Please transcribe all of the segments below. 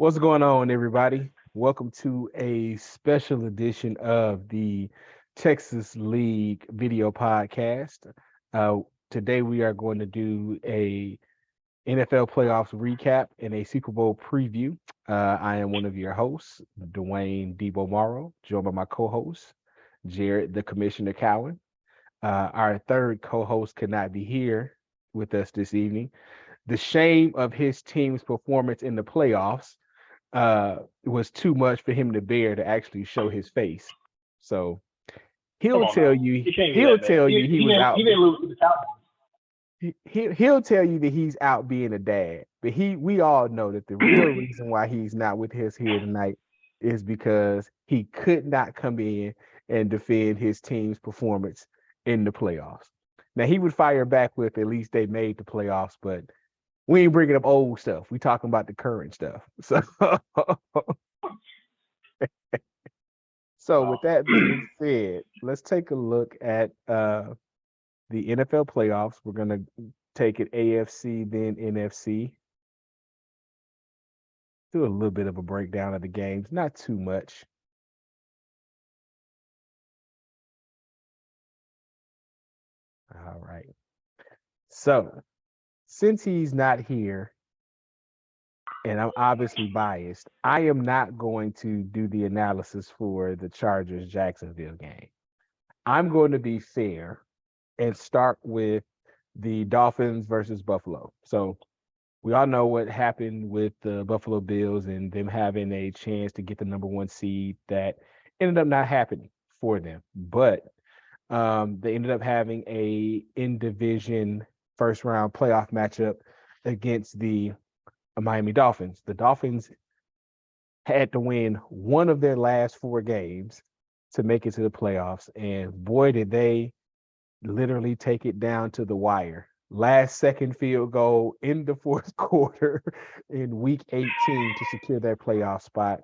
What's going on, everybody? Welcome to a special edition of the Texas League video podcast. Uh, Today, we are going to do a NFL playoffs recap and a Super Bowl preview. I am one of your hosts, Dwayne Debo Morrow, joined by my co-host, Jared, the Commissioner Cowan. Our third co-host could not be here with us this evening. The shame of his team's performance in the playoffs was too much for him to bear to actually show his face. So Come he'll on tell now. you He can't be he'll that bad. tell He you he he was didn't out. he didn't lose to the Cowboys. He'll tell you that he's out being a dad, but we all know that the real reason why he's not with us here tonight is because he could not come in and defend his team's performance in the playoffs. Now he would fire back with at least they made the playoffs, but we ain't bringing up old stuff. We talking about the current stuff. So So Oh. with that being said, let's take a look at the NFL playoffs. We're gonna take it AFC, then NFC. Do a little bit of a breakdown of the games, not too much. All right. So since he's not here, and I'm obviously biased, I am not going to do the analysis for the Chargers Jacksonville game. I'm going to be fair and start with the Dolphins versus Buffalo. So we all know what happened with the Buffalo Bills and them having a chance to get the number one seed that ended up not happening for them. But they ended up having a in division first round playoff matchup against the Miami Dolphins. The Dolphins had to win one of their last four games to make it to the playoffs. And boy, did they literally take it down to the wire. Last second field goal in the fourth quarter in week 18 to secure their playoff spot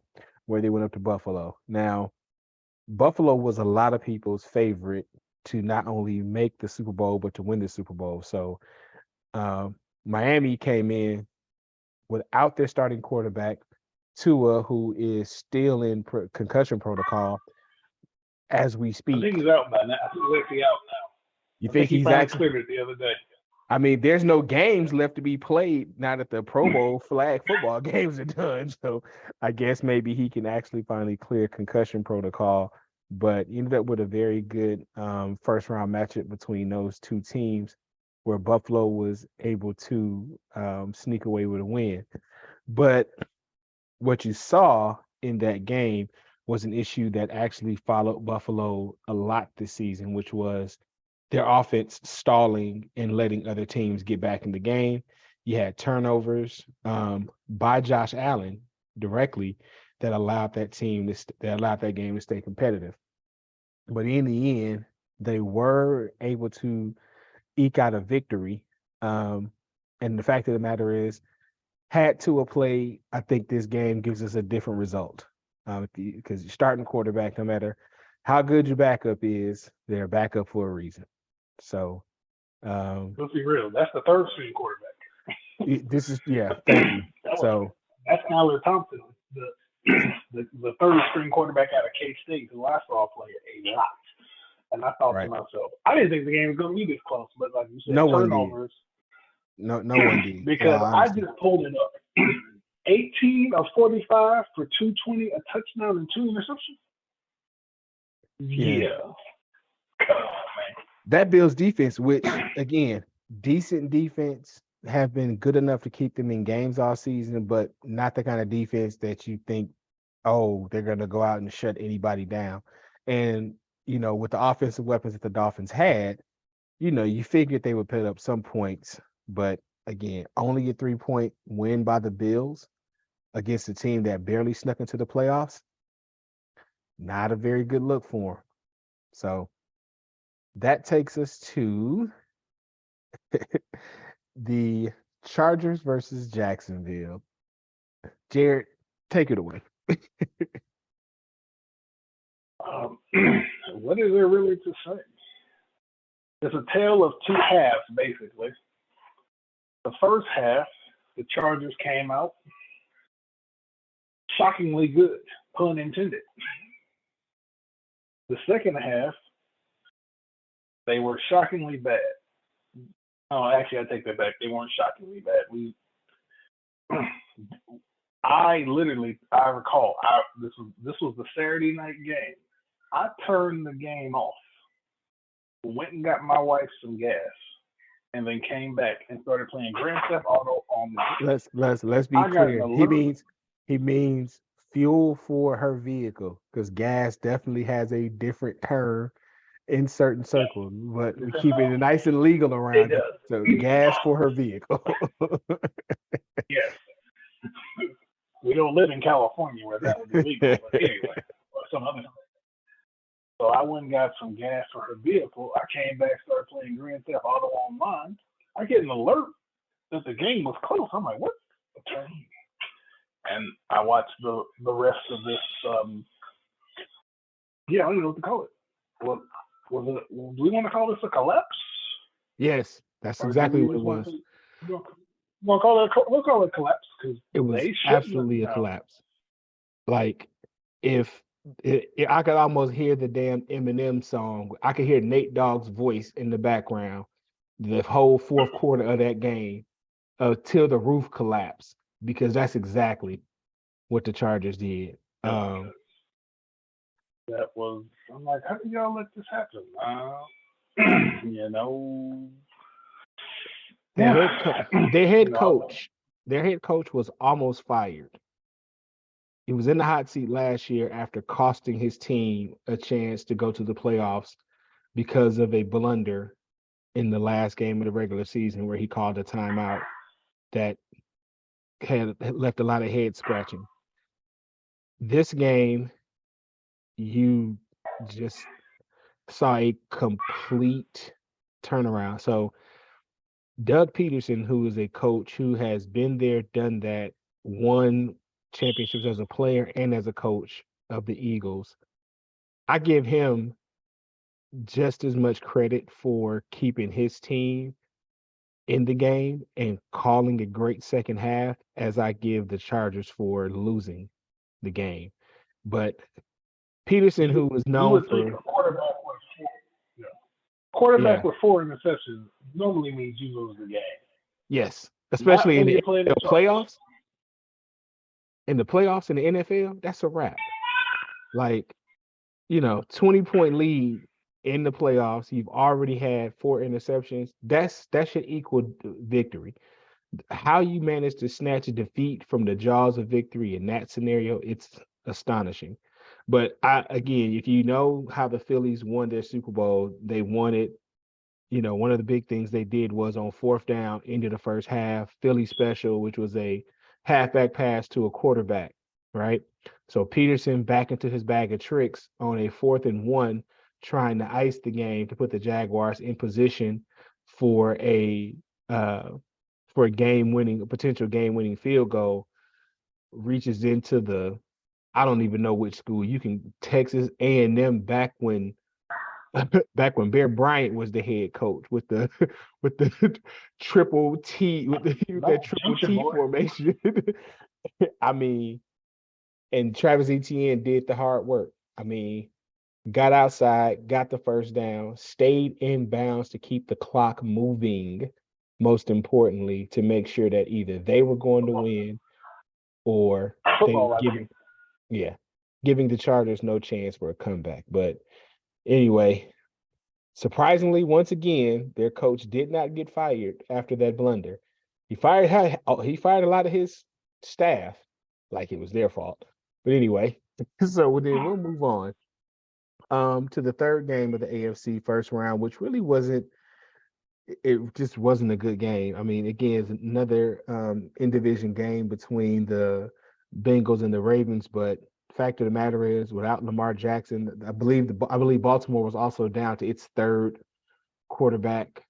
where they went up to Buffalo. Now, Buffalo was a lot of people's favorite to not only make the Super Bowl, but to win the Super Bowl. So Miami came in without their starting quarterback, Tua, who is still in concussion protocol as we I think speak. he's out by now. I think he's actually out You now. I think think he he's finally actually cleared it the other day. I mean, there's no games left to be played now that the Pro Bowl flag football games are done. So I guess maybe he can actually finally clear concussion protocol. But ended up with a very good first round matchup between those two teams, where Buffalo was able to sneak away with a win. But what you saw in that game was an issue that actually followed Buffalo a lot this season, which was their offense stalling and letting other teams get back in the game. You had turnovers by Josh Allen directly that allowed that game to stay competitive. But in the end, they were able to eke out a victory. Um, and the fact of the matter is, had Tua play, I think this game gives us a different result. Because your starting quarterback, no matter how good your backup is, they're a backup for a reason. So Let's be real. That's the third string quarterback. this is thank you. that was So that's Skylar Thompson, the the third string quarterback out of K State, who I saw play a lot. And I thought to right, myself, I didn't think the game was going to be this close, but like you said, no one did. turnovers. No one did. In Because all I honesty, just pulled it up. 18 of 45 for 220, a touchdown and two interceptions. yeah, Yeah. Come on, man. that Bills defense, which again, decent defense, have been good enough to keep them in games all season, but not the kind of defense that you think, oh, they're going to go out and shut anybody down. And with the offensive weapons that the Dolphins had, you figured they would put up some points, but again, only a 3-point win by the Bills against a team that barely snuck into the playoffs. Not a very good look for them. So that takes us to the Chargers versus Jacksonville. Jared, take it away. Um, what is there really to say? It's a tale of two halves, basically. The first half, the Chargers came out. shockingly good, pun intended. The second half, they were shockingly bad. Oh, actually, I take that back. They weren't shockingly bad. I recall, this was the Saturday night game. I turned the game off, went and got my wife some gas, and then came back and started playing Grand Theft Auto on the. Let's be clear. He means fuel for her vehicle, because gas definitely has a different term in certain circles, but we keep it nice and legal around it. So gas for her vehicle. Yes. We don't live in California where that would be legal, but anyway, or some other. So I went and got some gas for her vehicle. I came back, started playing Grand Theft Auto online. I get an alert that the game was close. I'm like, what? And I watched the rest of this. Yeah, I don't know what to call it. What was it? Do we want to call this a collapse? Yes, that's exactly what it was. We'll call it a collapse, because it was absolutely a collapse. Like, if I could almost hear the damn Eminem song. I could hear Nate Dogg's voice in the background the whole fourth quarter of that game till the roof collapsed, because that's exactly what the Chargers did. That was, I'm like, how did y'all let this happen? Their head coach was almost fired. He was in the hot seat last year after costing his team a chance to go to the playoffs because of a blunder in the last game of the regular season where he called a timeout that had left a lot of head scratching. This game, you just saw a complete turnaround. So Doug Peterson, who is a coach who has been there, done that, won championships as a player and as a coach of the Eagles, I give him just as much credit for keeping his team in the game and calling a great second half as I give the Chargers for losing the game. But Peterson, who was known for quarterback with 4 interceptions normally means you lose the game. Yes, especially in the playoffs. In the playoffs in the NFL, that's a wrap. Like, 20-point lead in the playoffs. You've already had 4 interceptions. That should equal victory. How you manage to snatch a defeat from the jaws of victory in that scenario, it's astonishing. But again, if you know how the Phillies won their Super Bowl, they won it. One of the big things they did was on 4th down into the first half, Philly special, which was a halfback pass to a quarterback, right? So Peterson back into his bag of tricks on a 4th and 1, trying to ice the game to put the Jaguars in position for a potential game-winning field goal, reaches into I don't even know which school. Texas A&M back when Bear Bryant was the head coach with the triple T with that triple T formation. I mean, and Travis Etienne did the hard work. I mean, got outside, got the first down, stayed in bounds to keep the clock moving, most importantly, to make sure that either they were going to win or they were giving the Chargers no chance for a comeback. But anyway, surprisingly, once again, their coach did not get fired after that blunder. He fired a lot of his staff like it was their fault. But anyway, so then we'll move on to the third game of the AFC first round, which really just wasn't a good game. I mean, again, it's another in-division game between the Bengals and the Ravens, but fact of the matter is, without Lamar Jackson, I believe Baltimore was also down to its 3rd quarterback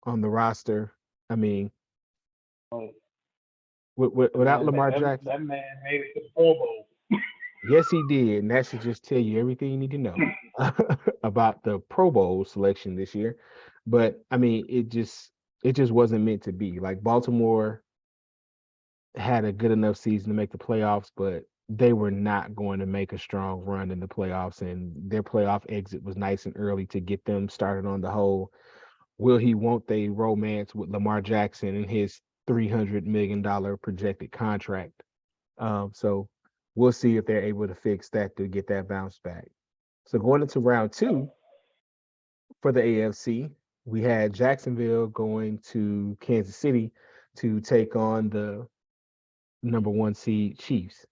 on the roster. I mean, without Lamar Jackson, that man made it to the Pro Bowl. Yes, he did, and that should just tell you everything you need to know about the Pro Bowl selection this year. But I mean, it just wasn't meant to be. Like, Baltimore had a good enough season to make the playoffs, but they were not going to make a strong run in the playoffs, and their playoff exit was nice and early to get them started on the whole will he won't they romance with Lamar Jackson and his $300 million projected contract. So we'll see if they're able to fix that to get that bounce back. So going into round two for the AFC, we had Jacksonville going to Kansas City to take on the number one seed Chiefs.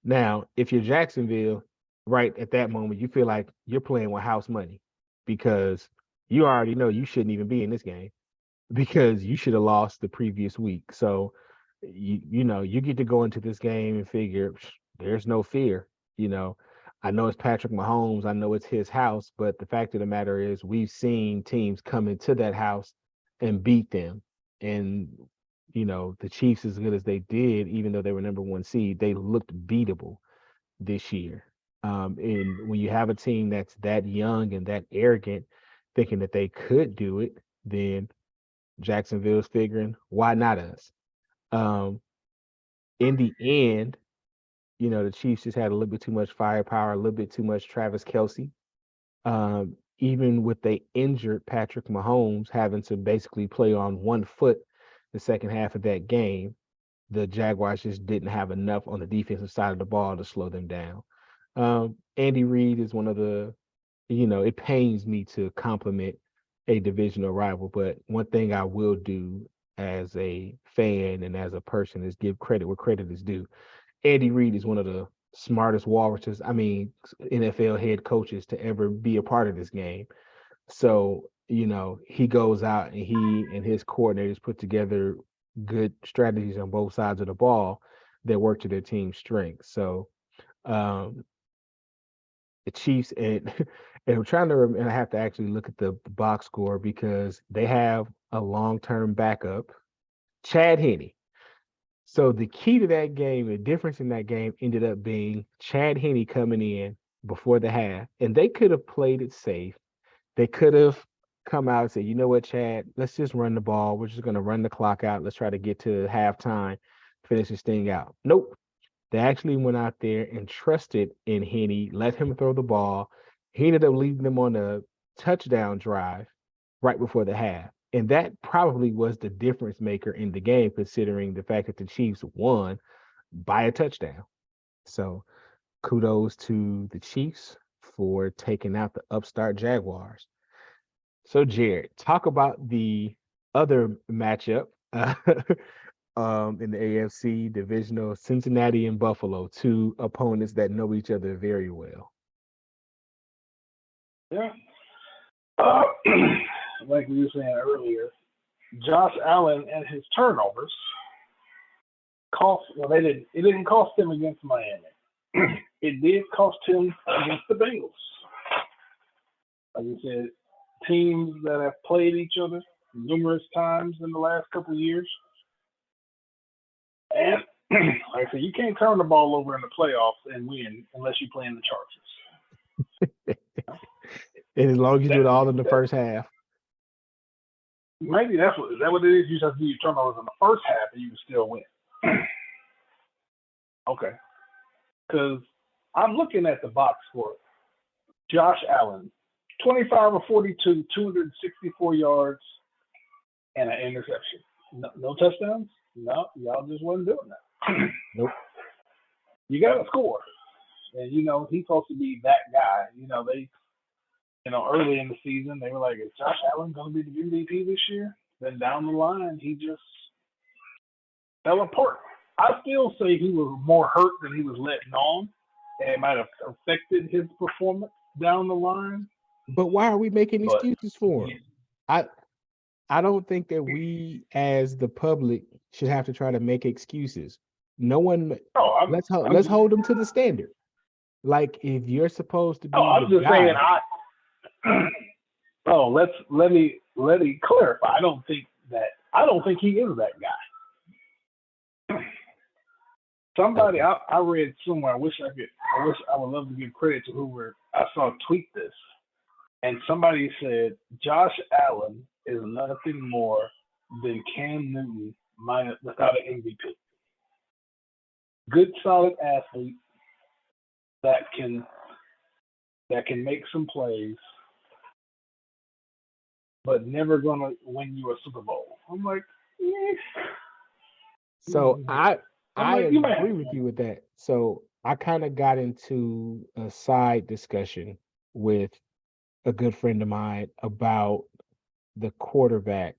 Now, if you're Jacksonville, right at that moment, you feel like you're playing with house money because you already know you shouldn't even be in this game because you should have lost the previous week. So you get to go into this game and figure there's no fear. You know, I know it's Patrick Mahomes, I know it's his house, but the fact of the matter is we've seen teams come into that house and beat them. And the Chiefs, as good as they did, even though they were number one seed, they looked beatable this year. And when you have a team that's that young and that arrogant, thinking that they could do it, then Jacksonville's figuring, why not us? Um, in the end, the Chiefs just had a little bit too much firepower, a little bit too much Travis Kelsey. Even with the injured Patrick Mahomes having to basically play on one foot the second half of that game, the Jaguars just didn't have enough on the defensive side of the ball to slow them down. Andy Reid is one of the, it pains me to compliment a divisional rival, but one thing I will do as a fan and as a person is give credit where credit is due. Andy Reid is one of the smartest walruses, NFL head coaches to ever be a part of this game. So, he goes out and he and his coordinators put together good strategies on both sides of the ball that work to their team's strength. So, um, the Chiefs and and I'm trying to and I have to actually look at the box score because they have a long-term backup, Chad Henne. So the key to that game, the difference in that game ended up being Chad Henne coming in before the half, and they could have played it safe. They could have come out and said, you know what, Chad, let's just run the ball. We're just going to run the clock out. Let's try to get to halftime, finish this thing out. Nope. They actually went out there and trusted in Henne, let him throw the ball. He ended up leading them on a touchdown drive right before the half. And that probably was the difference maker in the game, considering the fact that the Chiefs won by a touchdown. So kudos to the Chiefs for taking out the upstart Jaguars. So, Jared, talk about the other matchup in the AFC Divisional, Cincinnati and Buffalo, two opponents that know each other very well. Yeah. Like we were saying earlier, Josh Allen and his turnovers it didn't cost him against Miami. It did cost him against the Bengals. Like you said, teams that have played each other numerous times in the last couple of years. And like I said, you can't turn the ball over in the playoffs and win unless you play in the Chargers. And as long as you do it all in the first half. Maybe is that what it is? You just have to do your turnovers in the first half and you can still win. Okay. Because I'm looking at the box score. Josh Allen, 25 of 42, 264 yards, and an interception. No touchdowns? No, y'all just wasn't doing that. Nope. You got to score. And, he's supposed to be that guy. Early in the season, they were like, is Josh Allen going to be the MVP this year? Then down the line, he just fell apart. I still say he was more hurt than he was letting on. And it might have affected his performance down the line. But why are we making excuses for him? I don't think that we, as the public, should have to try to make excuses. No one. Let's hold them to the standard. Like if you're supposed to be. I'm just saying. Let me clarify. I don't think he is that guy. Somebody I read somewhere. I would love to give credit to whoever I saw tweet this, and somebody said Josh Allen is nothing more than Cam Newton without an MVP. Good, solid athlete, that can make some plays, but never gonna win you a Super Bowl. I'm like, eh. So I I'm I like, you might have agree with you with that. So I kind of got into a side discussion with a good friend of mine about the quarterbacks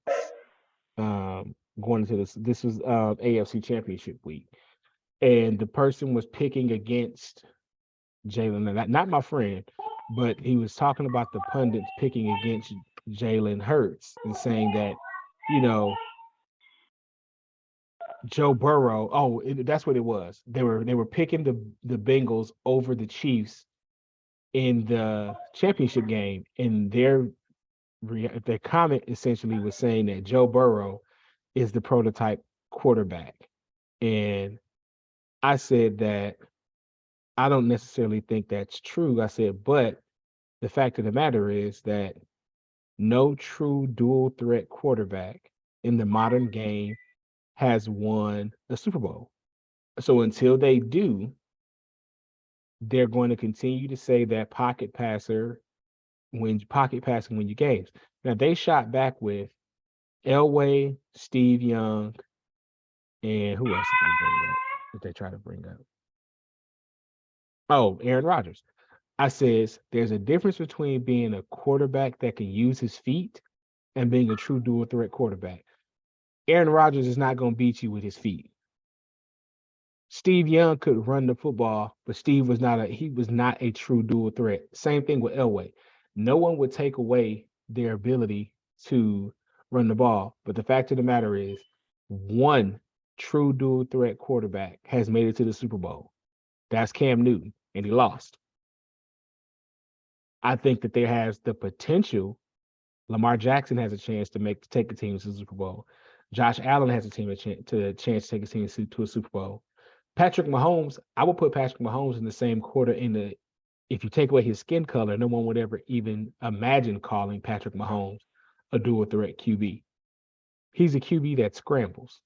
going into this. This was AFC Championship week, and the person was picking against Jalen. And not my friend, but he was talking about the pundits picking against Jalen Hurts and saying that, you know, Joe Burrow. Oh, that's what it was. They were picking the Bengals over the Chiefs in the championship game, and their comment essentially was saying that Joe Burrow is the prototype quarterback. And I said that I don't necessarily think that's true. I said, but the fact of the matter is that no true dual threat quarterback in the modern game has won a Super Bowl. So until they do, they're going to continue to say that pocket passing win you games. Now they shot back with Elway, Steve Young, and who else did they bring up? Did they try to bring up? Oh, Aaron Rodgers. I says there's a difference between being a quarterback that can use his feet and being a true dual threat quarterback. Aaron Rodgers is not going to beat you with his feet. Steve Young could run the football, but Steve was not a true dual threat. Same thing with Elway. No one would take away their ability to run the ball, but the fact of the matter is, one true dual threat quarterback has made it to the Super Bowl. That's Cam Newton, and he lost. I think that there has the potential. Lamar Jackson has a chance to take the team to the Super Bowl. Josh Allen has a chance to take his team to a Super Bowl. Patrick Mahomes, I would put Patrick Mahomes in the same quarter if you take away his skin color, no one would ever even imagine calling Patrick Mahomes a dual threat QB. He's a QB that scrambles,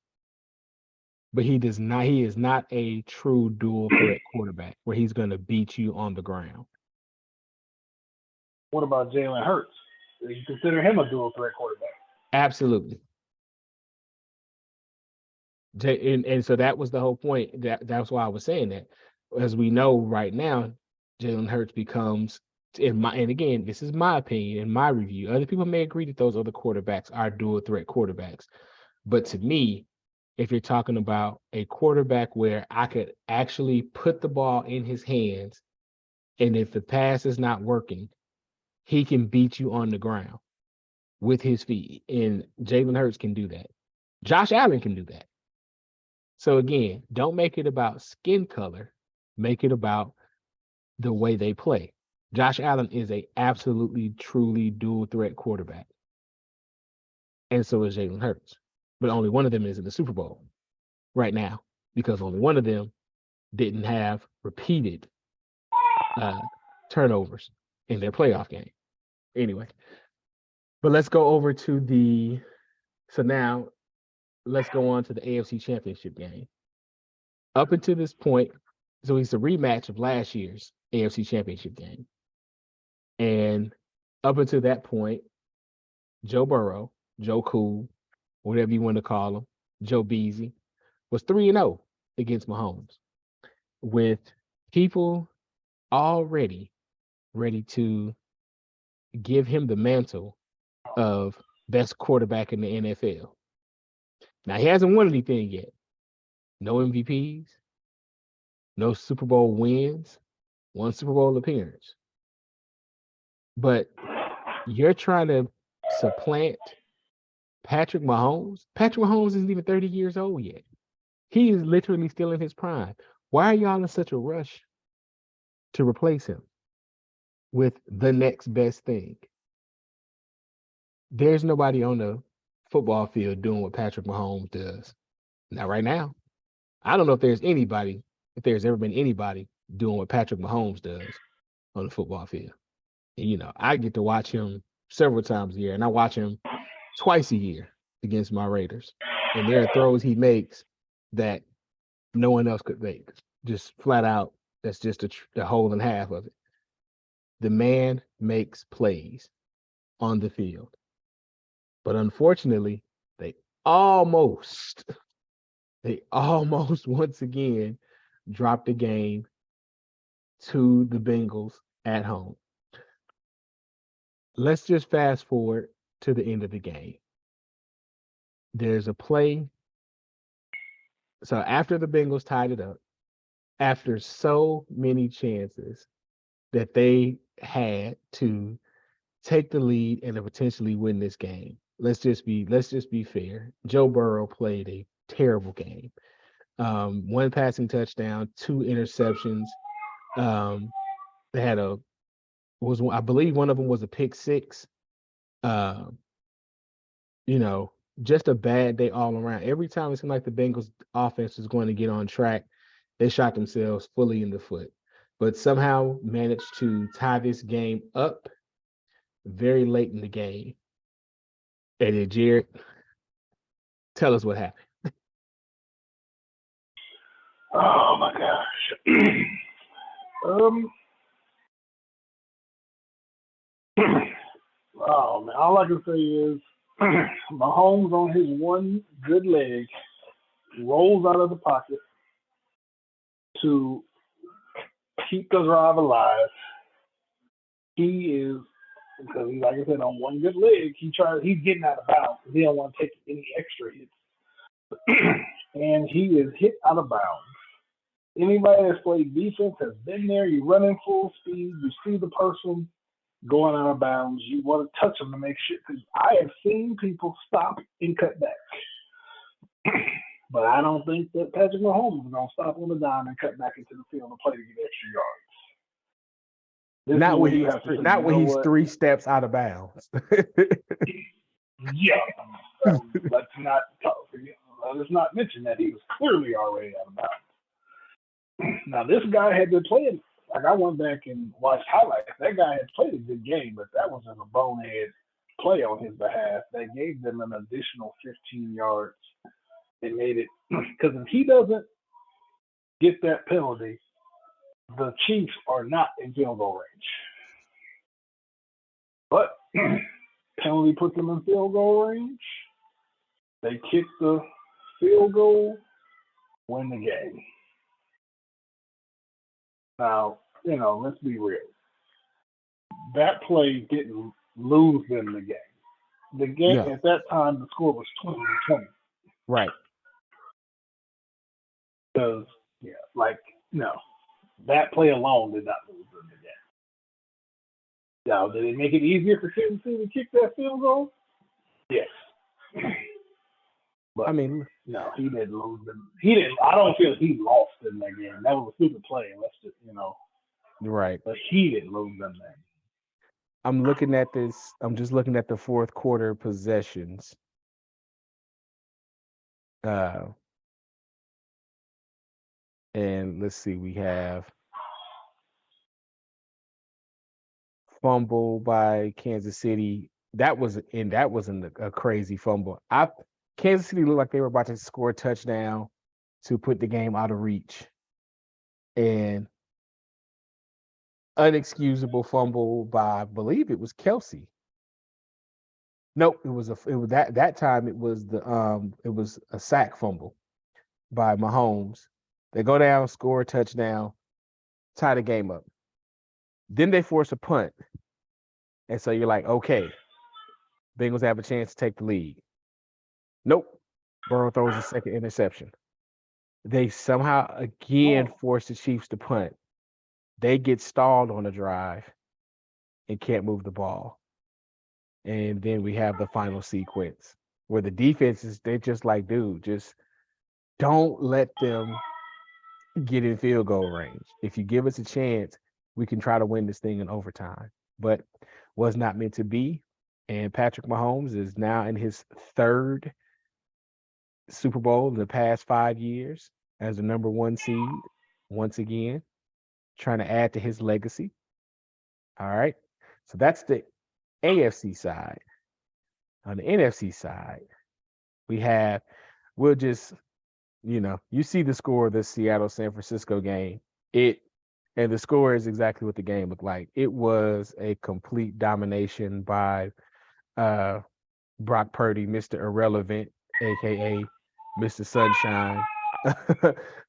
but he is not a true dual threat quarterback where he's going to beat you on the ground. What about Jalen Hurts? Do you consider him a dual threat quarterback? Absolutely. And so that was the whole point. That's why I was saying that. As we know right now, Jalen Hurts becomes, and again, this is my opinion and my review. Other people may agree that those other quarterbacks are dual threat quarterbacks. But to me, if you're talking about a quarterback where I could actually put the ball in his hands, and if the pass is not working, he can beat you on the ground with his feet. And Jalen Hurts can do that. Josh Allen can do that. So again, don't make it about skin color. Make it about the way they play. Josh Allen is a absolutely, truly dual threat quarterback. And so is Jalen Hurts. But only one of them is in the Super Bowl right now because only one of them didn't have repeated turnovers in their playoff game. Anyway, but let's go over to now let's go on to the AFC Championship game. Up until this point, so it's a rematch of last year's AFC Championship game. And up until that point, Joe Burrow, Joe Cool, whatever you want to call him, Joe Beasy, was 3-0 against Mahomes, with people already ready to give him the mantle of best quarterback in the NFL. Now, he hasn't won anything yet. No MVPs, no Super Bowl wins, one Super Bowl appearance. But you're trying to supplant Patrick Mahomes. Patrick Mahomes isn't even 30 years old yet. He is literally still in his prime. Why are y'all in such a rush to replace him with the next best thing? There's nobody on the football field doing what Patrick Mahomes does. Not right now. I don't know if there's ever been anybody doing what Patrick Mahomes does on the football field. And, I get to watch him several times a year, and I watch him twice a year against my Raiders. And there are throws he makes that no one else could make. Just flat out That's just the whole and half of it. The man makes plays on the field. But unfortunately, they almost, once again dropped the game to the Bengals at home. Let's just fast forward to the end of the game. There's a play. So after the Bengals tied it up, after so many chances that they had to take the lead and to potentially win this game, let's just be fair. Joe Burrow played a terrible game. One passing touchdown, 2 interceptions. They had I believe one of them was a pick six. You know, just a bad day all around. Every time it seemed like the Bengals offense was going to get on track, they shot themselves fully in the foot, but somehow managed to tie this game up very late in the game. And then Jared, tell us what happened. Oh my gosh. Oh man, all I can say is Mahomes on his one good leg rolls out of the pocket to keep the drive alive. He is, because like I said, on one good leg, he's getting out of bounds. He don't want to take any extra hits. And he is hit out of bounds. Anybody that's played defense has been there. You're running full speed. You see the person going out of bounds. You want to touch them to make sure. Because I have seen people stop and cut back. But I don't think that Patrick Mahomes is going to stop on the dime and cut back into the field to play to get extra yards. Not when he's 3 steps out of bounds. Yeah. Let's not mention that he was clearly already out of bounds. Now, this guy had been playing. Like, I went back and watched highlights. That guy had played a good game, but that was a bonehead play on his behalf. They gave them an additional 15 yards. They made it, because if he doesn't get that penalty, the Chiefs are not in field goal range. But penalty puts them in field goal range. They kick the field goal, win the game. Now, let's be real. That play didn't lose them the game. The game at that time, the score was 20-20. Right. Because, that play alone did not lose them the game. Now, did it make it easier for Kansas City to kick that field goal? Yes. But, I mean, no, he didn't lose them. I don't feel he lost in that game. That was a stupid play. Let's just, Right. But he didn't lose them there. I'm looking at this. I'm just looking at the fourth quarter possessions. And let's see, we have fumble by Kansas City. That wasn't a crazy fumble. Kansas City looked like they were about to score a touchdown to put the game out of reach. And unexcusable fumble by, I believe it was Kelsey. Nope, it was that time it was a sack fumble by Mahomes. They go down, score a touchdown, tie the game up. Then they force a punt. And so you're like, okay, Bengals have a chance to take the lead. Nope. Burrow throws a second interception. They somehow again force the Chiefs to punt. They get stalled on a drive and can't move the ball. And then we have the final sequence where the defenses, they're just like, dude, just don't let them get in field goal range. If you give us a chance, we can try to win this thing in overtime. But was not meant to be. And Patrick Mahomes is now in his 3rd Super Bowl in the past 5 years as the number 1 seed, once again, trying to add to his legacy. All right. So that's the AFC side. On the NFC side, we'll just, you see the score of this Seattle-San Francisco game. It And the score is exactly what the game looked like. It was a complete domination by uh, Brock Purdy, Mr. Irrelevant, aka Mr. Sunshine.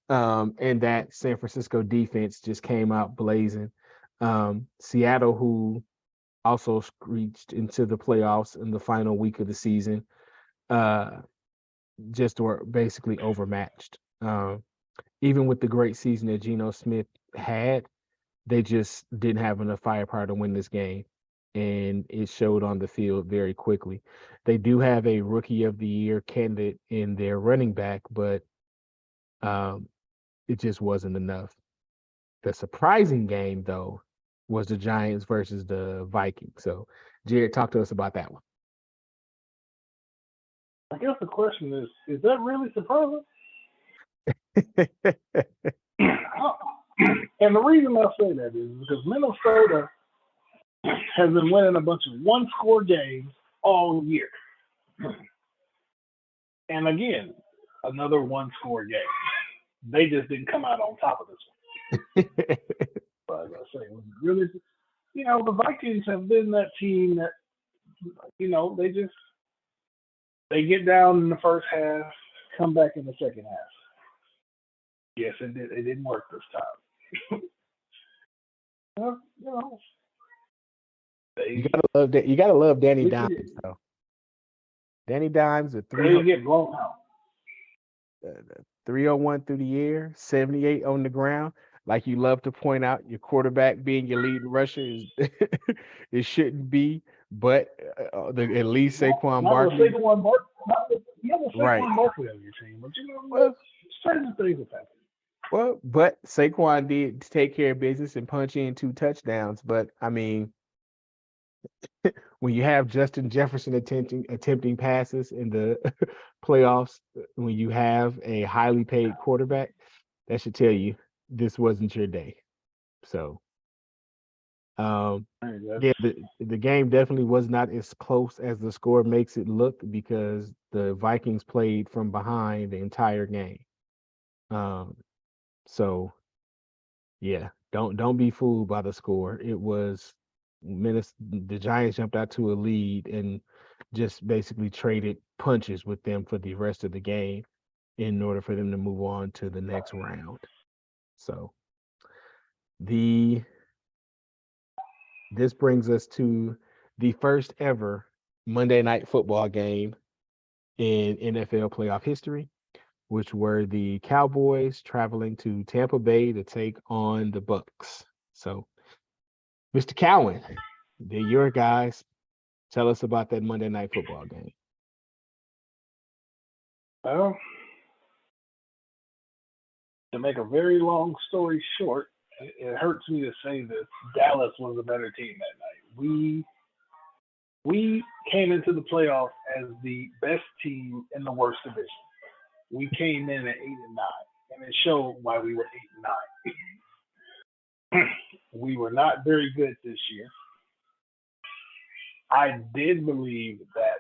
And that San Francisco defense just came out blazing. Seattle, who also reached into the playoffs in the final week of the season, uh, just were basically overmatched. Even with the great season that Geno Smith had, they just didn't have enough firepower to win this game. And it showed on the field very quickly. They do have a rookie of the year candidate in their running back, but um, it just wasn't enough. The surprising game, though, was the Giants versus the Vikings. So, Jared, talk to us about that one. I guess the question is that really surprising? And the reason I say that is because Minnesota has been winning a bunch of one-score games all year. And again, another one-score game. They just didn't come out on top of this one. But as I say, really, the Vikings have been that team that, they get down in the first half, come back in the second half. Yes, it did. It didn't work this time. Well, you gotta love that. You gotta love Danny Dimes, though. Danny Dimes, a they get blown out. 301 through the air, 78 on the ground. Like you love to point out, your quarterback being your leading rusher is it shouldn't be, but at least Saquon Barkley. Right. Barkley on your team, but what? Certain things have happened. Well, but Saquon did take care of business and punch in 2 touchdowns. But I mean, when you have Justin Jefferson attempting passes in the playoffs, when you have a highly paid quarterback, that should tell you this wasn't your day. So, yeah, the game definitely was not as close as the score makes it look because the Vikings played from behind the entire game. So, yeah, don't be fooled by the score. It was the Giants jumped out to a lead and just basically traded punches with them for the rest of the game in order for them to move on to the next round. So this brings us to the first ever Monday Night Football game in NFL playoff history, which were the Cowboys traveling to Tampa Bay to take on the Bucks. So, Mr. Cowan, they're your guys. Tell us about that Monday Night Football game. Well, to make a very long story short, it hurts me to say this. Dallas was a better team that night. We came into the playoffs as the best team in the worst division. We came in at 8-9, and it showed why we were 8-9. We were not very good this year. I did believe that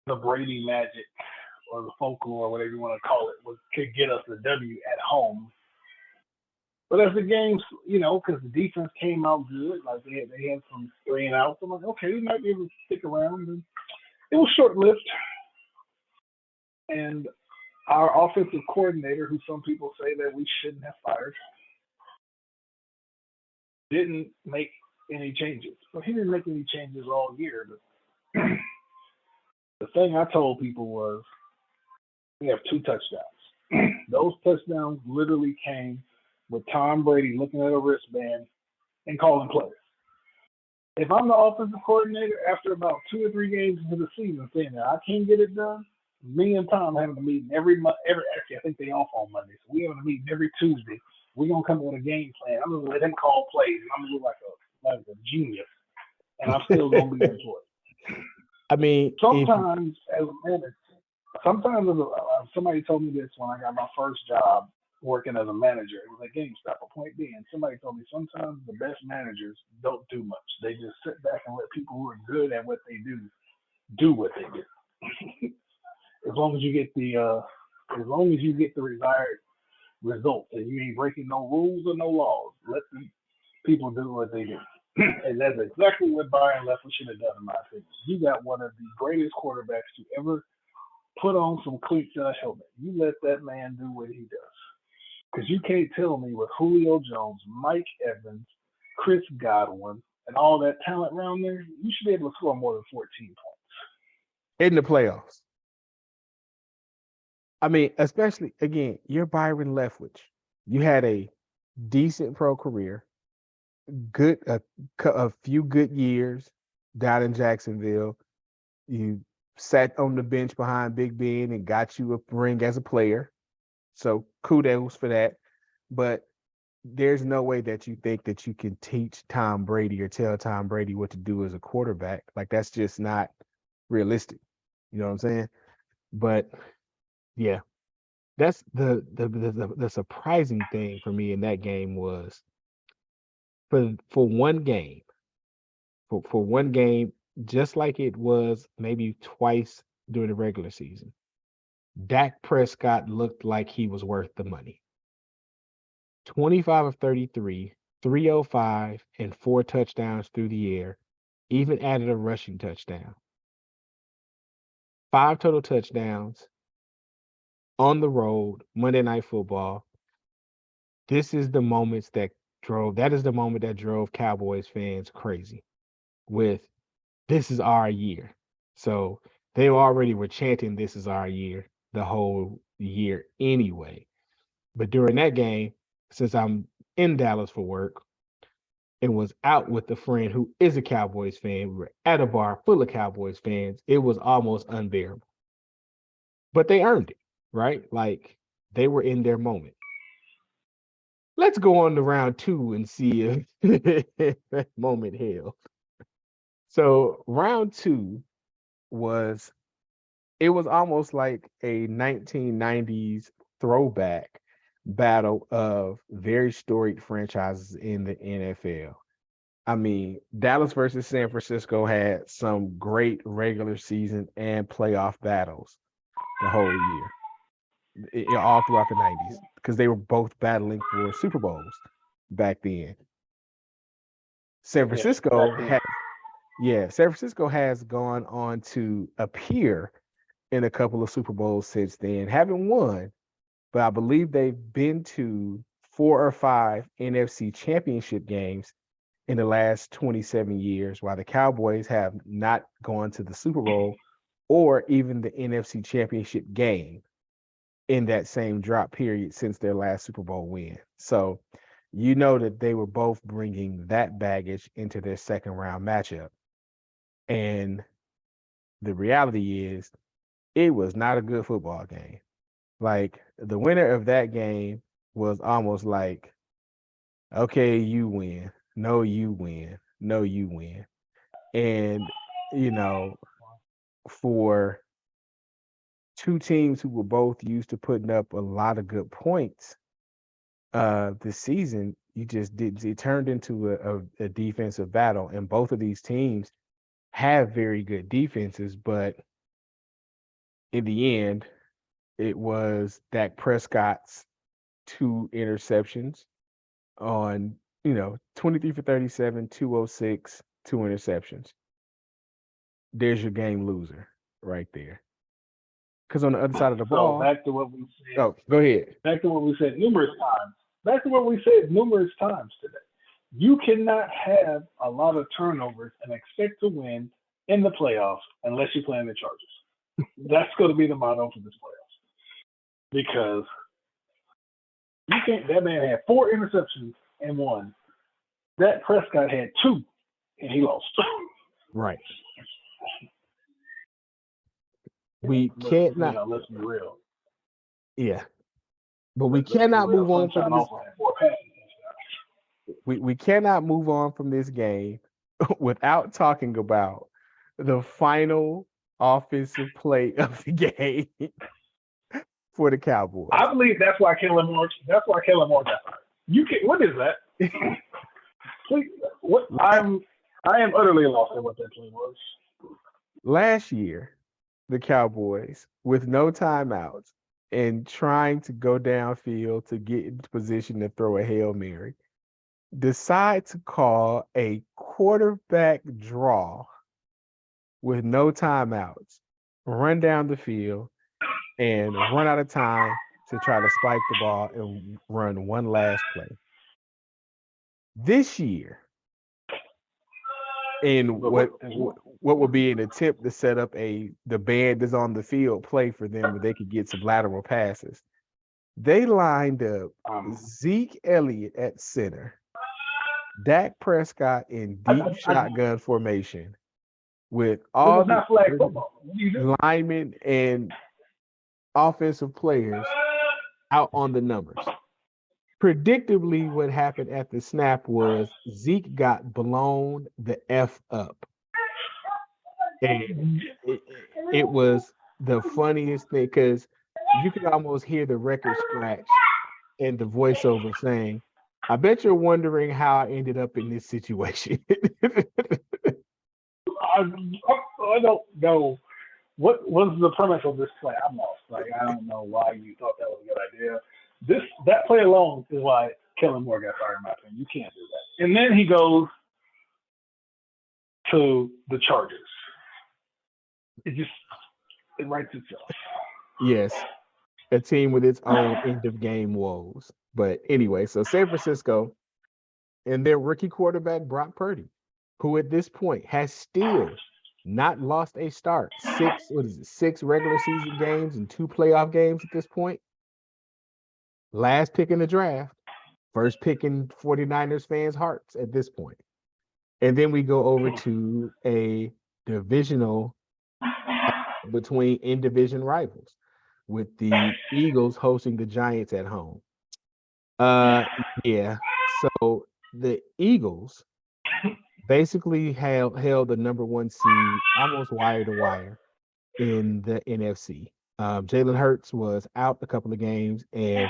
the Brady magic or the folklore, whatever you want to call it, could get us the W at home. But as the games, because the defense came out good, like they had some 3 and outs, I'm like, okay, we might be able to stick around. And it was short-lived. And our offensive coordinator, who some people say that we shouldn't have fired, didn't make any changes. Well, he didn't make any changes all year. But the thing I told people was we have 2 touchdowns. Those touchdowns literally came with Tom Brady looking at a wristband and calling plays. If I'm the offensive coordinator after about 2 or 3 games into the season saying that I can't get it done, me and Tom having a meeting every month. Actually, I think they off on Monday, so we having a meeting every Tuesday. We're gonna come up with a game plan. I'm gonna let him call plays, and I'm gonna look like a genius, and I'm still gonna be employed. I mean, sometimes as a manager, somebody told me this when I got my first job working as a manager. It was at GameStop, a point being. Somebody told me sometimes the best managers don't do much. They just sit back and let people who are good at what they do what they do. As long as you get the desired results, and you ain't breaking no rules or no laws. Let the people do what they do. And that's exactly what Byron Leftwich should have done, in my opinion. You got one of the greatest quarterbacks to ever put on some cleats and a helmet. You let that man do what he does. Because you can't tell me with Julio Jones, Mike Evans, Chris Godwin, and all that talent around there, you should be able to score more than 14 points. In the playoffs. I mean, especially, again, you're Byron Leftwich. You had a decent pro career, a few good years down in Jacksonville. You sat on the bench behind Big Ben and got you a ring as a player. So kudos for that. But there's no way that you think that you can teach Tom Brady or tell Tom Brady what to do as a quarterback. Like, that's just not realistic. You know what I'm saying? But yeah, that's the surprising thing for me in that game was for one game, for one game, just like it was maybe twice during the regular season, Dak Prescott looked like he was worth the money. 25 of 33, 305, and 4 touchdowns through the air, even added a rushing touchdown. 5 total touchdowns on the road, Monday Night Football. That is the moment that drove Cowboys fans crazy with this is our year. So they already were chanting this is our year the whole year anyway. But during that game, since I'm in Dallas for work and was out with a friend who is a Cowboys fan, we were at a bar full of Cowboys fans, it was almost unbearable. But they earned it, right? Like, they were in their moment. Let's go on to round 2 and see if that moment held. So round 2 was almost like a 1990s throwback battle of very storied franchises in the NFL. I mean, Dallas versus San Francisco had some great regular season and playoff battles the whole year, all throughout the 90s, because they were both battling for Super Bowls back then. San Francisco has gone on to appear in a couple of Super Bowls since then. Haven't won, but I believe they've been to 4 or 5 NFC Championship games in the last 27 years, while the Cowboys have not gone to the Super Bowl or even the NFC Championship game in that same drop period since their last Super Bowl win. So you know that they were both bringing that baggage into their second round matchup. And the reality is, it was not a good football game. Like, the winner of that game was almost like, okay, you win. No, you win. No, you win. And, for two teams who were both used to putting up a lot of good points this season, it turned into a defensive battle. And both of these teams have very good defenses, but in the end, it was Dak Prescott's 2 interceptions on, 23 for 37, 206, 2 interceptions. There's your game loser right there. Because on the other side of the ball. Back to what we said. Oh, go ahead. Back to what we said numerous times. Back to what we said numerous times today. You cannot have a lot of turnovers and expect to win in the playoffs unless you're playing the Chargers. That's going to be the motto for this playoffs. Because you can't. That man had 4 interceptions and 1. That Prescott had 2, and he lost. Right. We can't not. Let's be real. Yeah, but we cannot move on from this. We cannot move on from this game without talking about the final offensive play of the game for the Cowboys. I believe that's why Kellen Moore got fired. What is that? Please, I am utterly lost at what that play was. Last year, the Cowboys, with no timeouts, and trying to go downfield to get into position to throw a Hail Mary, decide to call a quarterback draw with no timeouts, run down the field, and run out of time to try to spike the ball and run one last play. This year, in what would be an attempt to set up the band is on the field play for them where they could get some lateral passes, they lined up Zeke Elliott at center, Dak Prescott in deep shotgun formation with all the linemen and offensive players out on the numbers. Predictably, what happened at the snap was Zeke got blown the F up. And it was the funniest thing because you could almost hear the record scratch and the voiceover saying, I bet you're wondering how I ended up in this situation. I don't know. What was the premise of this play? I'm lost. Like, I don't know why you thought that was a good idea. That play alone is why Kellen Moore got fired, in my opinion. You can't do that. And then he goes to the Chargers. It writes itself. Yes, a team with its own end of game woes. But anyway, so San Francisco and their rookie quarterback Brock Purdy, who at this point has still not lost a start. 6 regular season games and 2 playoff games at this point. Last pick in the draft, first pick in 49ers fans' hearts at this point. And then we go over to a divisional between in-division rivals with the Eagles hosting the Giants at home. Yeah. So the Eagles basically held the number 1 seed almost wire to wire in the NFC. Jalen Hurts was out a couple of games and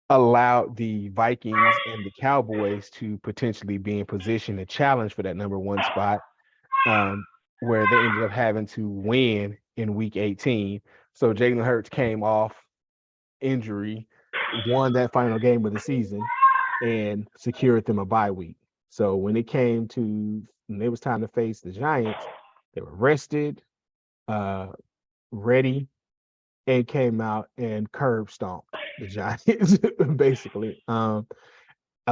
allowed the Vikings and the Cowboys to potentially be in position to challenge for that number 1 spot, where they ended up having to win in week 18. So Jalen Hurts came off injury, won that final game of the season, and secured them a bye week. So when it was time to face the Giants, they were rested, ready, and came out and curb stomped the Giants, basically. A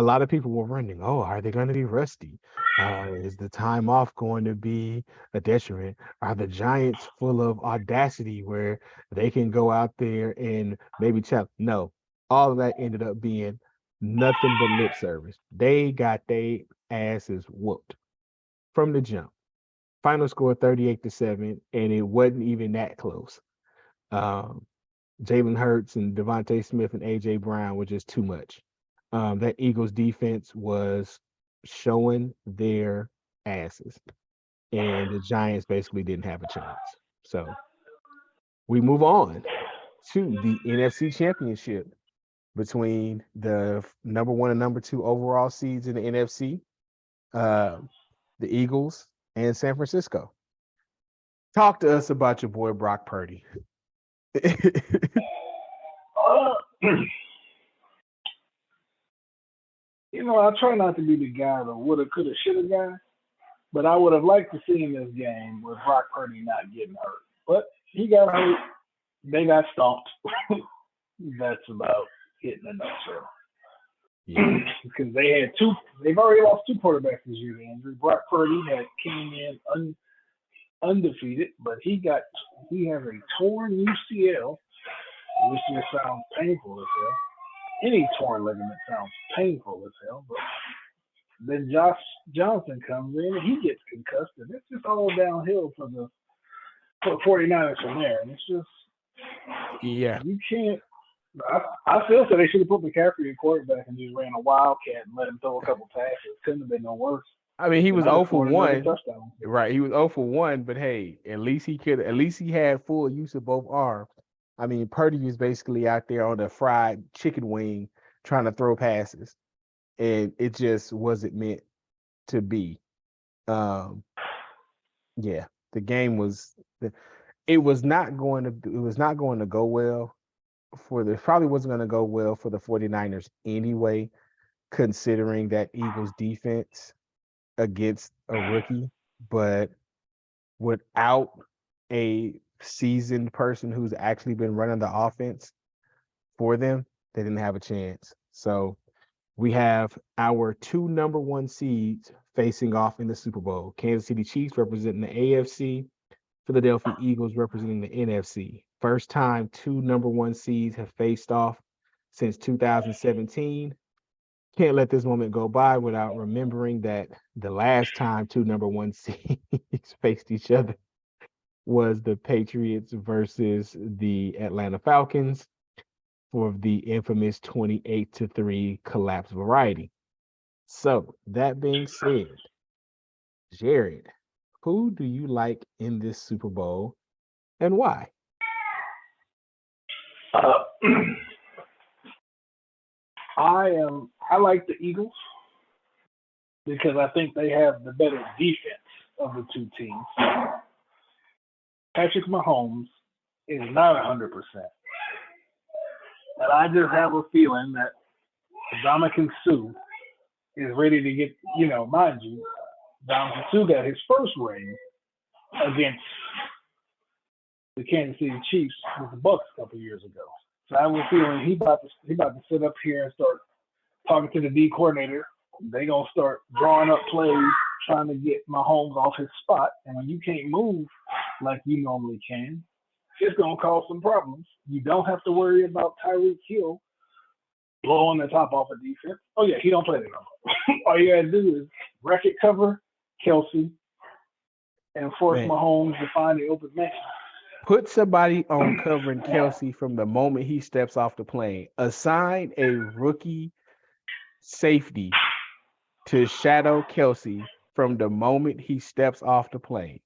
lot of people were wondering, are they going to be rusty? Is the time off going to be a detriment? Are the Giants full of audacity where they can go out there and maybe challenge? No, all of that ended up being nothing but lip service. They got their asses whooped from the jump. Final score 38-7, and it wasn't even that close. Jalen Hurts and Devontae Smith and A.J. Brown were just too much. That Eagles defense was showing their asses, and the Giants basically didn't have a chance. So we move on to the NFC Championship between the number 1 and number 2 overall seeds in the NFC, the Eagles and San Francisco. Talk to us about your boy Brock Purdy. I try not to be the guy, the woulda, coulda, shoulda guy, but I would have liked to see in this game with Brock Purdy not getting hurt. But he got hurt. They got stomped. That's about it in a nutshell. Yeah. Because they've already lost 2 quarterbacks this year to injury. Brock Purdy came in undefeated, but he has a torn UCL, which just sounds painful as hell. Any torn ligament sounds painful as hell. But then Josh Johnson comes in and he gets concussed, and it's just all downhill for the 49ers from there. And it's just, you can't. I feel so they should have put McCaffrey in quarterback and just ran a wildcat and let him throw a couple passes. Couldn't have been no worse. I mean, he was 0 for 1. Right, he was 0 for 1, but hey, at least he had full use of both arms. I mean, Purdy is basically out there on the fried chicken wing trying to throw passes, and it just wasn't meant to be. The game was not going to go well probably wasn't going to go well for the 49ers anyway, considering that Eagles defense against a rookie, but without a seasoned person who's actually been running the offense for them, they didn't have a chance. So we have our two number one seeds facing off in the Super Bowl. Kansas City Chiefs representing the AFC, Philadelphia Eagles representing the NFC. First time two number one seeds have faced off since 2017. Can't let this moment go by without remembering that the last time two number one seeds faced each other was the Patriots versus the Atlanta Falcons for the infamous 28-3 collapse variety. So that being said, Jared, who do you like in this Super Bowl and why? Uh, I like the Eagles because I think they have the better defense of the two teams. Patrick Mahomes is not 100%. And I just have a feeling that Dominican Sue is ready to get, mind you, Dominican Sue got his first ring against the Kansas City Chiefs with the Bucs a couple years ago. So I have a feeling he about to sit up here and start talking to the D coordinator. They gonna start drawing up plays, trying to get Mahomes off his spot. And when you can't move like you normally can, it's gonna cause some problems. You don't have to worry about Tyreek Hill blowing the top off of defense. Oh yeah, he don't play that no more. All you gotta do is bracket cover Kelsey and force Mahomes to find the open man. Put somebody on covering Kelsey from the moment he steps off the plane. Assign a rookie safety to shadow Kelsey from the moment he steps off the plane.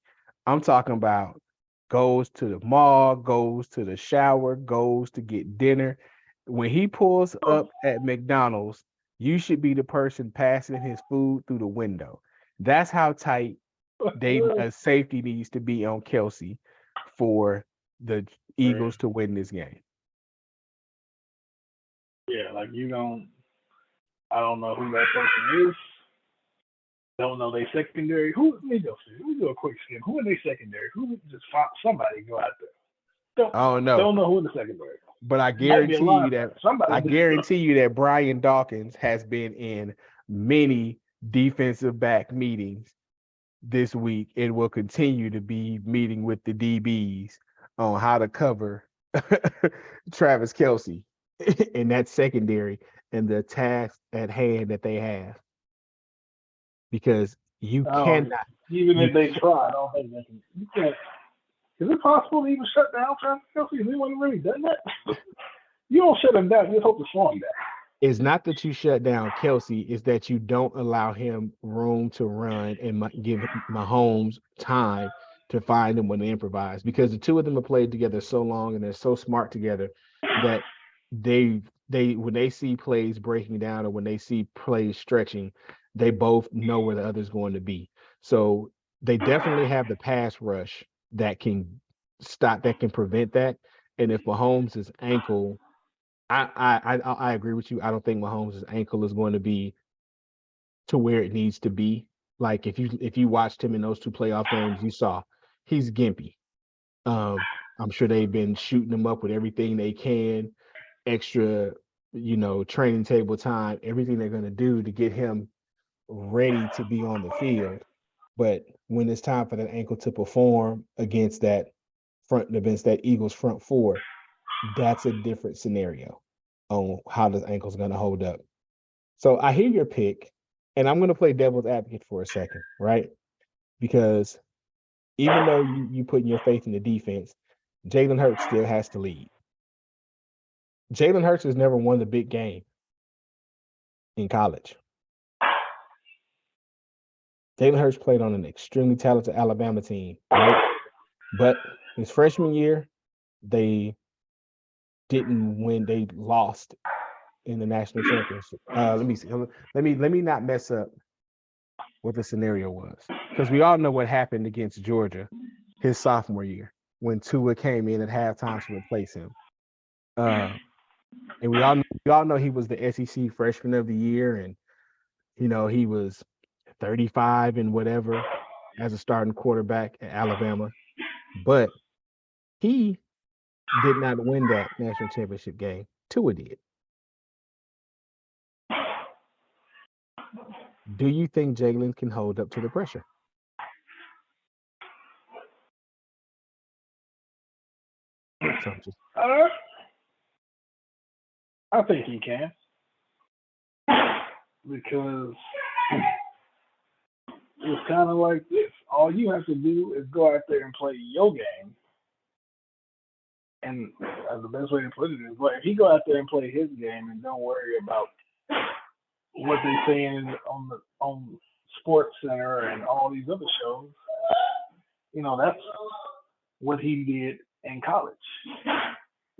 I'm talking about goes to the mall, goes to the shower, goes to get dinner. When he pulls up at McDonald's, you should be the person passing his food through the window. That's how tight a safety needs to be on Kelsey for the Eagles to win this game. Yeah, like I don't know who that person is. Don't know their secondary. Let me do a quick skim. Who in their secondary? Who just find somebody go out there? Don't know who in the secondary. But I guarantee you that Brian Dawkins has been in many defensive back meetings this week and will continue to be meeting with the DBs on how to cover Travis Kelsey in that secondary and the task at hand that they have. Because you cannot. Even if they try, I don't think they can. You can't. Is it possible to even shut down Travis Kelsey? Has anyone really done that? You don't shut him down. You just hope to slow him down. It's not that you shut down Kelsey. It's that you don't allow him room to run and give Mahomes time to find him when they improvise. Because the two of them have played together so long and they're so smart together that they when they see plays breaking down or when they see plays stretching, they both know where the other's going to be. So they definitely have the pass rush that can prevent that. And if Mahomes' ankle, I agree with you. I don't think Mahomes' ankle is going to be to where it needs to be. Like if you watched him in those two playoff games, you saw he's gimpy. I'm sure they've been shooting him up with everything they can, extra, training table time, everything they're going to do to get him ready to be on the field. But when it's time for that ankle to perform against that Eagles front four, that's a different scenario on how the ankle's going to hold up. So I hear your pick, and I'm going to play devil's advocate for a second, right? Because even though you put your faith in the defense, Jalen Hurts still has to lead. Jalen Hurts has never won the big game in college. Jalen Hurts played on an extremely talented Alabama team, right? But his freshman year, they didn't win. They lost in the national championship. Let me see. Let me not mess up what the scenario was, because we all know what happened against Georgia his sophomore year when Tua came in at halftime to replace him. And we all know he was the SEC Freshman of the Year, and he was 35 and whatever as a starting quarterback at Alabama, but he did not win that national championship game. Tua did. Do you think Jalen can hold up to the pressure? So just I think he can, because it's kind of like this. All you have to do is go out there and play your game. And the best way to put it is, like, if he go out there and play his game and don't worry about what they're saying on Sports Center and all these other shows, that's what he did in college.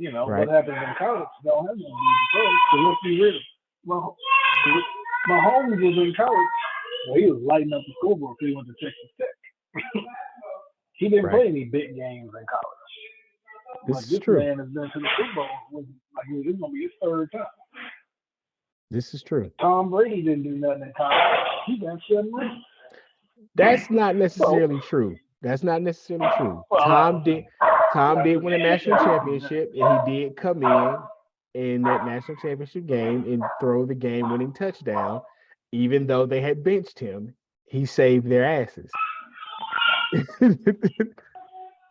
right. What happens in college don't have to be the case. So let's be real. Mahomes was in college. Well, he was lighting up the scoreboard because he went to Texas Tech. He didn't play any big games in college. This is true. Man has been to the Super Bowl. It's going to be his third time. This is true. Tom Brady didn't do nothing in college. He got 7 rings. That's not necessarily true. That's not necessarily true. Tom did win a national championship, and he did come in that national championship game and throw the game-winning touchdown. Even though they had benched him, he saved their asses.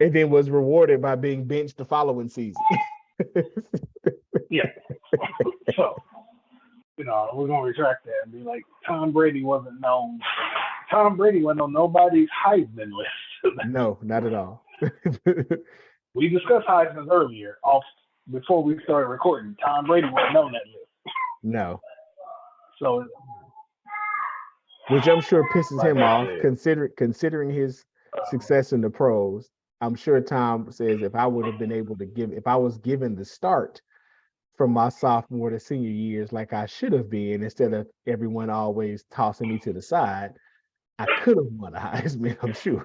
And then was rewarded by being benched the following season. Yeah. So, we're going to retract that and be like, Tom Brady wasn't on nobody's Heisman list. No, not at all. We discussed Heisman earlier, before we started recording. Tom Brady wasn't on that list. No. So, which I'm sure pisses him off, considering his success in the pros. I'm sure Tom says, if I was given the start from my sophomore to senior years like I should have been, instead of everyone always tossing me to the side, I could have won a Heisman, I'm sure.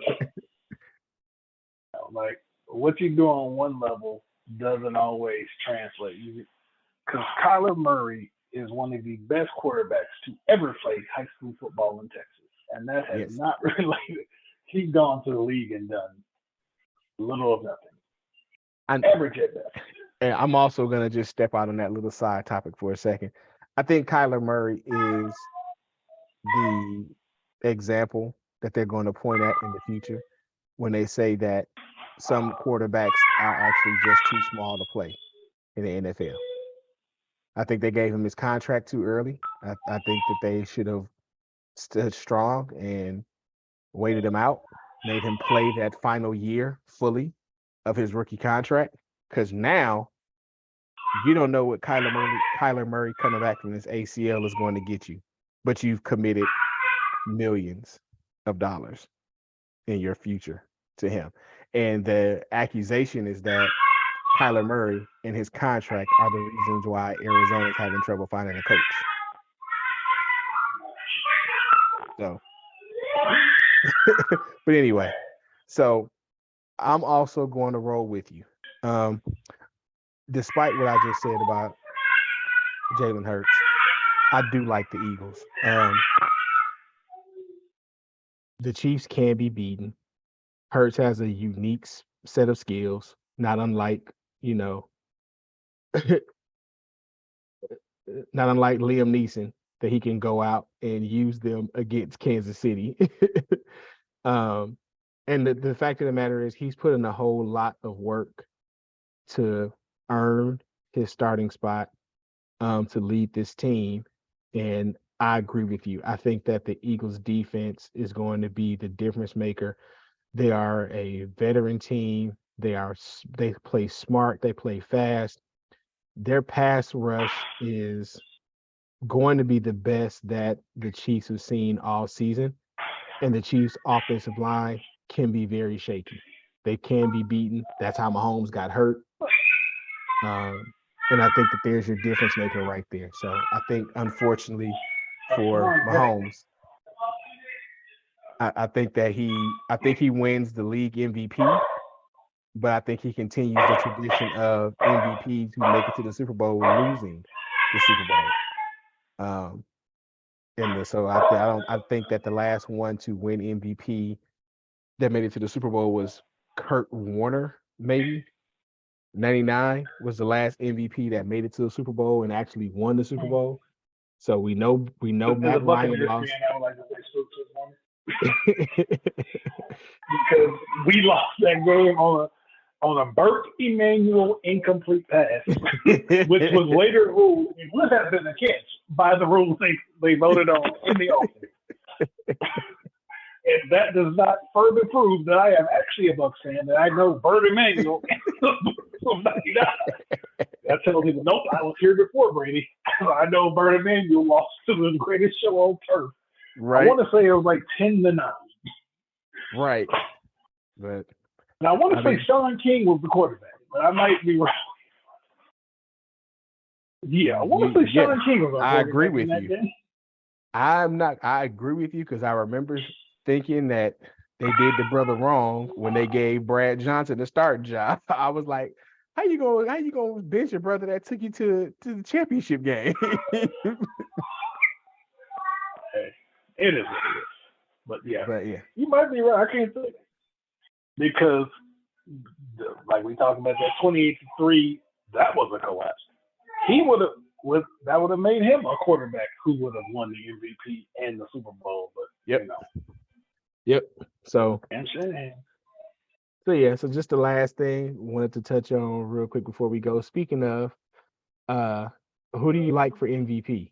Like, what you do on one level doesn't always translate. Because Kyler Murray is one of the best quarterbacks to ever play high school football in Texas. And that has not related. He's gone to the league and done little of nothing. Average at best. And I'm also going to just step out on that little side topic for a second. I think Kyler Murray is the example that they're going to point at in the future when they say that some quarterbacks are actually just too small to play in the NFL. I think they gave him his contract too early. I think that they should have stood strong and waited him out, made him play that final year fully of his rookie contract, because now you don't know what Kyler Murray coming back from this ACL is going to get you, but you've committed millions of dollars in your future to him. And the accusation is that Kyler Murray and his contract are the reasons why Arizona is having trouble finding a coach. So, but anyway, so I'm also going to roll with you. Despite what I just said about Jalen Hurts, I do like the Eagles. The Chiefs can be beaten. Hurts has a unique set of skills, not unlike, not unlike Liam Neeson, that he can go out and use them against Kansas City. And the fact of the matter is he's put in a whole lot of work to earn his starting spot, to lead this team. And I agree with you. I think that the Eagles defense is going to be the difference maker. They are a veteran team. They play smart. They play fast. Their pass rush is going to be the best that the Chiefs have seen all season. And the Chiefs' offensive line can be very shaky. They can be beaten. That's how Mahomes got hurt. And I think that there's your difference maker right there. So I think, unfortunately for Mahomes, I think he wins the league MVP. but I think he continues the tradition of MVPs who make it to the Super Bowl losing the Super Bowl. So I think that the last one to win MVP that made it to the Super Bowl was Kurt Warner, maybe. 99 was the last MVP that made it to the Super Bowl and actually won the Super Bowl. So we know As a Matt Ryan Buccaneers lost. fan, I would like to say salute to his mom. Because we lost that game on a Burt Emanuel incomplete pass, which was later ruled it would have been a catch by the rules they voted on in the offseason. And that does not further prove that I am actually a Bucs fan, that I know Burt Emanuel from 99. That tells me that, nope, I was here before Brady. I know Burt Emanuel lost to the greatest show on turf. Right. I want to say it was like 10-9. Right. But and I want to say Sean King was the quarterback, but I might be wrong. Yeah, I want to say Sean King was the quarterback. I agree with in that you. game. I agree with you because I remember thinking that they did the brother wrong when they gave Brad Johnson the starting job. I was like, how you gonna bench your brother that took you to the championship game? Hey, it is what it is. But yeah, you might be right. I can't think because, like we talked about that 28-3, that was a collapse. That would have made him a quarterback who would have won the MVP and the Super Bowl. But Yep. So yeah. So just the last thing wanted to touch on real quick before we go. Speaking of, who do you like for MVP?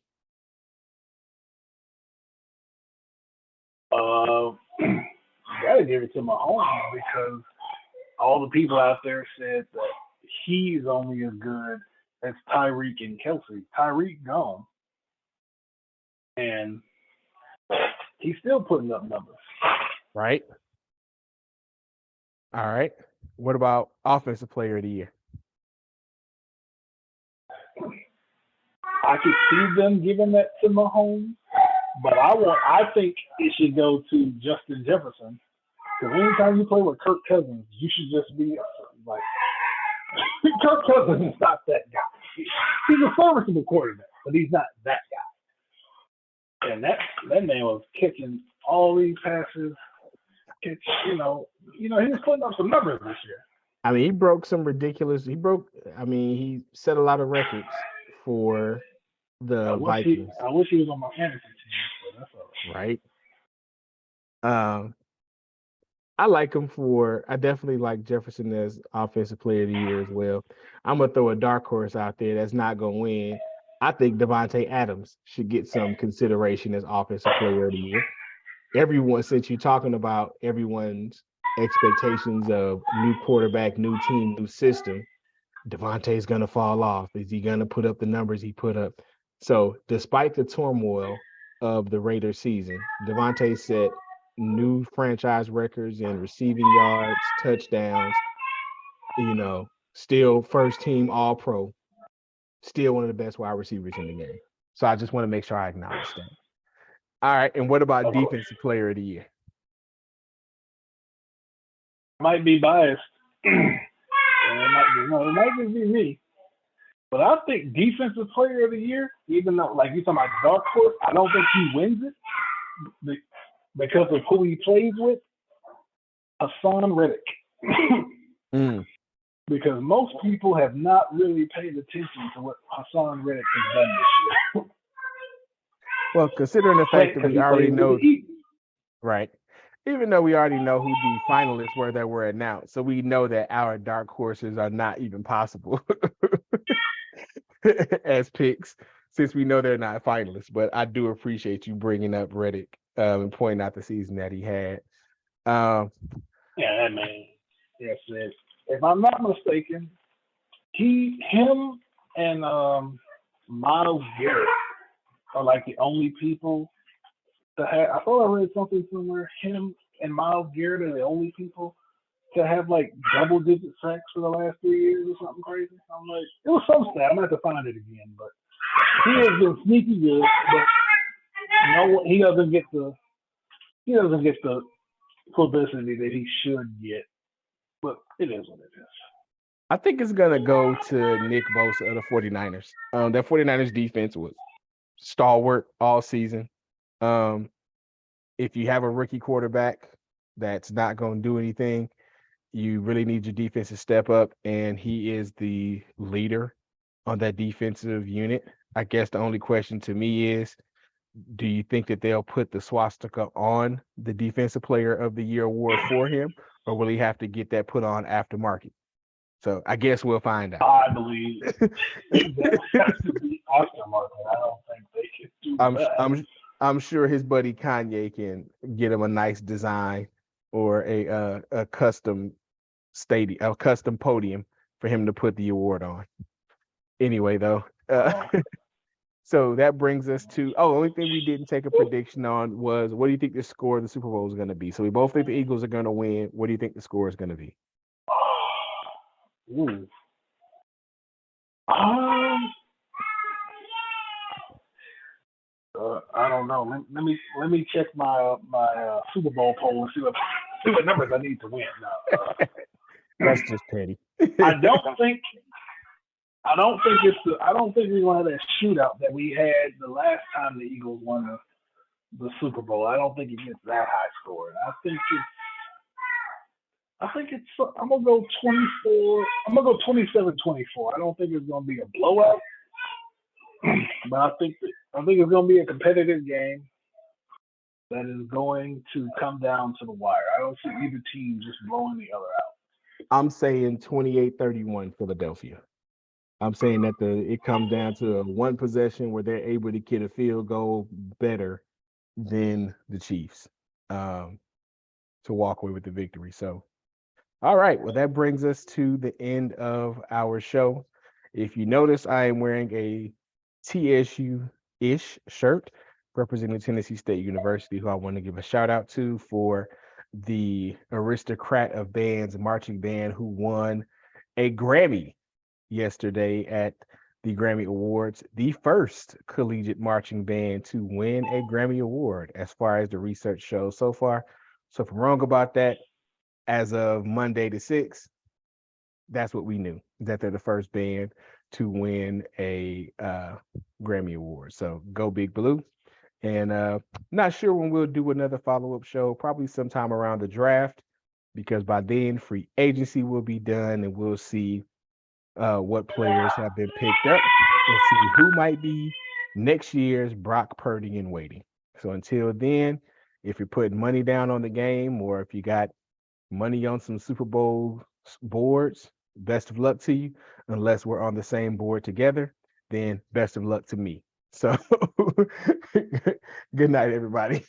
Gotta give it to Mahomes because all the people out there said that he's only as good as Tyreek and Kelsey. Tyreek gone, and he's still putting up numbers. Right. All right. What about Offensive Player of the Year? I could see them giving that to Mahomes, but I think it should go to Justin Jefferson. Because anytime you play with Kirk Cousins, you should just be like, Kirk Cousins is not that guy. He's a serviceable quarterback, but he's not that guy. And that man was catching all these passes. He was putting up some numbers this year. I mean, he broke some ridiculous. He set a lot of records for the Vikings. I wish he was on my fantasy team, but that's all right. Right. I like him I definitely like Jefferson as Offensive Player of the Year as well. I'm going to throw a dark horse out there that's not going to win. I think Devontae Adams should get some consideration as Offensive Player of the Year. Everyone, since you're talking about everyone's expectations of new quarterback, new team, new system, Devontae's going to fall off. Is he going to put up the numbers he put up? So despite the turmoil of the Raiders season, Devontae set new franchise records in receiving yards, touchdowns, still first team all pro, still one of the best wide receivers in the game. So I just want to make sure I acknowledge that. All right. And what about Defensive Player of the Year? Might be biased. It might just be me. But I think Defensive Player of the Year, even though, like you're talking about dark horse, I don't think he wins it because of who he plays with. Hassan Reddick. Because most people have not really paid attention to what Hassan Reddick has done this year. Well, considering the fact that we already know, right? Even though we already know who the finalists were that were announced, so we know that our dark horses are not even possible as picks, since we know they're not finalists. But I do appreciate you bringing up Reddick and pointing out the season that he had. Yeah, that man. Yes, if I'm not mistaken, him and Myles Garrett are like the only people to have. I thought I read something somewhere. Him and Myles Garrett are the only people to have like double-digit sacks for the last 3 years or something crazy. I'm like, it was some stat. I'm gonna have to find it again, but he has been sneaky good. But he doesn't get the publicity that he should get. But it is what it is. I think it's going to go to Nick Bosa of the 49ers. That 49ers defense was stalwart all season. If you have a rookie quarterback that's not going to do anything, you really need your defense to step up, and he is the leader on that defensive unit. I guess the only question to me is, do you think that they'll put the swastika on the Defensive Player of the Year award for him, or will he have to get that put on aftermarket? So I guess we'll find out. I believe that has to be aftermarket. I don't think they can do that. I'm sure his buddy Kanye can get him a nice design or a custom stadium, a custom podium for him to put the award on. Anyway, though, so that brings us to the only thing we didn't take a prediction on was, what do you think the score of the Super Bowl is going to be? So we both think the Eagles are going to win. What do you think the score is going to be? Ooh. I don't know. Let me check my Super Bowl poll and see what numbers I need to win. That's just petty. I don't think we're gonna have that shootout that we had the last time the Eagles won the Super Bowl. I don't think it gets that high scored. I think it's I'm gonna go 24. I'm gonna go 27-24. I don't think it's gonna be a blowout, but I think it's gonna be a competitive game that is going to come down to the wire. I don't see either team just blowing the other out. I'm saying 28-31 Philadelphia. I'm saying that it comes down to one possession where they're able to get a field goal better than the Chiefs to walk away with the victory. So, all right. Well, that brings us to the end of our show. If you notice, I am wearing a TSU-ish shirt representing Tennessee State University, who I want to give a shout out to for the Aristocrat of Bands marching band who won a Grammy yesterday at the Grammy Awards, the first collegiate marching band to win a Grammy Award as far as the research shows so far. So if I'm wrong about that, as of Monday the 6th, that's what we knew, that they're the first band to win a Grammy Award. So go Big Blue. And not sure when we'll do another follow-up show, probably sometime around the draft, because by then free agency will be done and we'll see what players have been picked up and see who might be next year's Brock Purdy in waiting. So until then, if you're putting money down on the game, or if you got money on some Super Bowl boards, best of luck to you. Unless we're on the same board together, then best of luck to me. So good night, everybody.